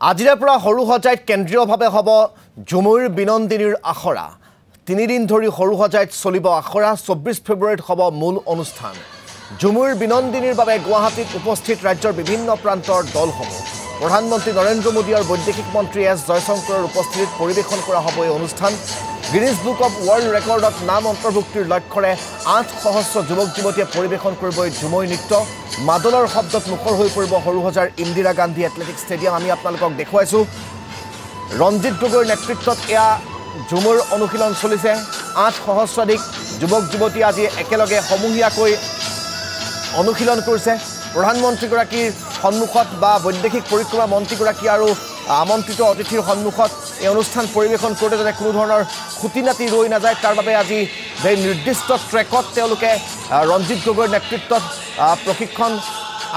আজিৰে পৰা সৰুসজাইত কেন্দ্ৰীয়ভাৱে হ'ব ঝুমুৰ বিনন্দিনীৰ আখৰা 3 দিন ধৰি সৰুসজাইত চলিব আখৰা 24 ফেব্ৰুৱাৰীত হ'ব মূল অনুষ্ঠান ঝুমুৰ বিনন্দিনীৰ বাবে গুৱাহাটীত উপস্থিত ৰাজ্যৰ বিভিন্ন প্ৰান্তৰ দলসমূহ প্ৰধানমন্ত্ৰী নৰেন্দ্ৰ মোদী আৰু বৈদেশিক মন্ত্ৰী এছ জয়শংকৰৰ উপস্থিতিত পৰিৱেশন কৰা হ'ব এই অনুষ্ঠান গিনিজ বুক অফ ৱৰ্ল্ড ৰেকৰ্ডত নাম অন্তৰ্ভুক্তিৰ লক্ষ্যৰে 800 যুৱক যুৱতীয়ে পৰিৱেশন কৰিব এই ঝুমুৰ নৃত্য মাদলৰ শব্দত মুখৰ হৈ পৰিব সৰুসজাৰ ইন্দিৰা গান্ধী এথলেটিক ষ্টেডিয়াম আমি আপোনালোকক দেখুৱাইছো ৰঞ্জিত গগৈৰ নেতৃত্বত এয়া ঝুমুৰ অনুশীলন চলিছে 800 অধিক যুৱক যুৱতী আজি একেলগে সমূহীয়াকৈ অনুশীলন কৰিছে প্ৰধানমন্ত্ৰীগৰাকীৰ সন্মুখত বা বৈদেশিক পৰিক্ৰমা মন্ত্ৰীগৰাকী আৰু আমন্ত্ৰিত অতিথিৰ সন্মুখত এই অনুষ্ঠান পৰিৱেশন কৰোঁতে যাতে কোনো ধৰণৰ খুঁটিনাটি ৰৈ নাযায় তাৰ বাবে আজি এই নিৰ্দিষ্ট ট্ৰেকত তেওঁলোকে ৰঞ্জিত গগৈৰ নেতৃত্বত প্ৰশিক্ষণ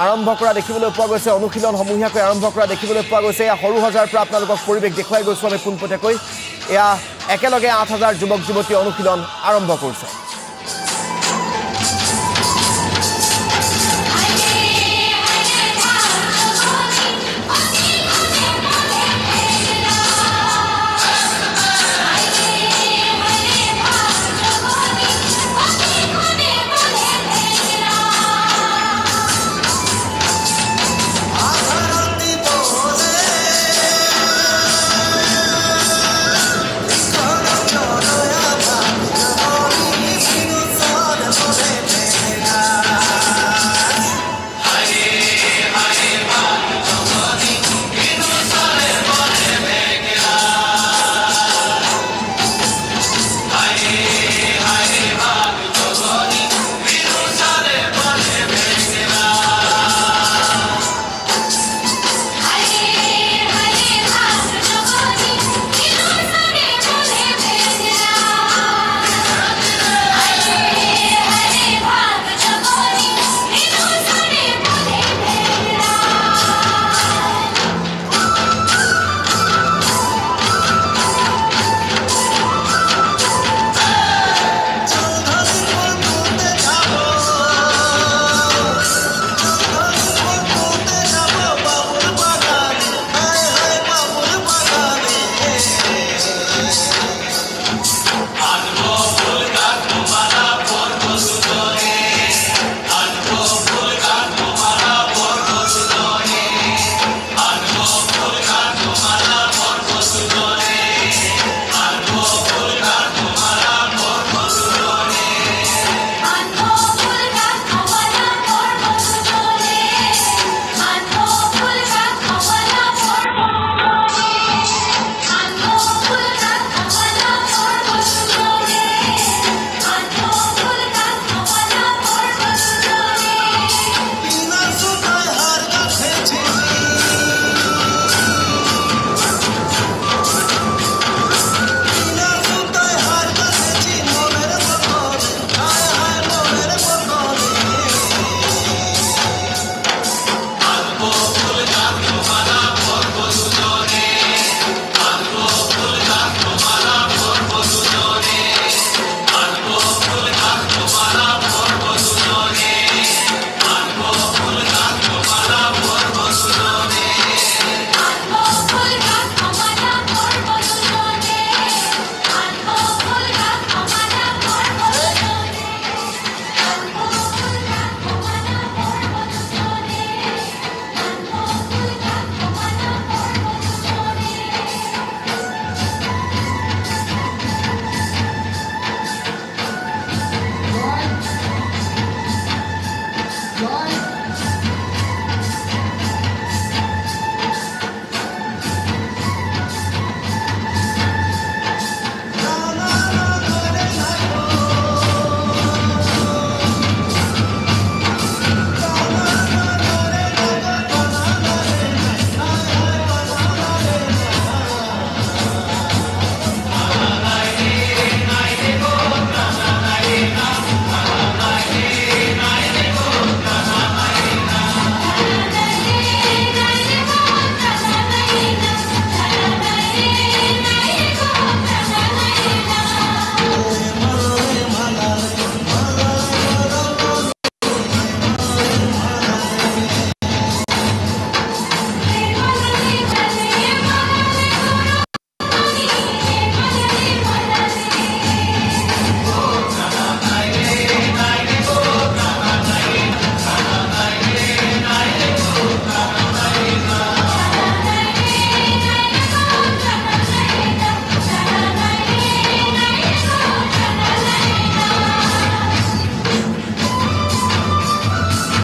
আৰম্ভ কৰা দেখিবলৈ পোৱা গৈছে অনুশীলন সমূহীয়াকৈ আৰম্ভ কৰা দেখিবলৈ পোৱা গৈছে এয়া সৰুসজাৰ পৰা আপোনালোকক পৰিৱেশ দেখুৱাই গৈছোঁ আমি পোনপটীয়াকৈ এয়া একেলগে 8000 যুৱক যুৱতী অনুশীলন আৰম্ভ কৰিছে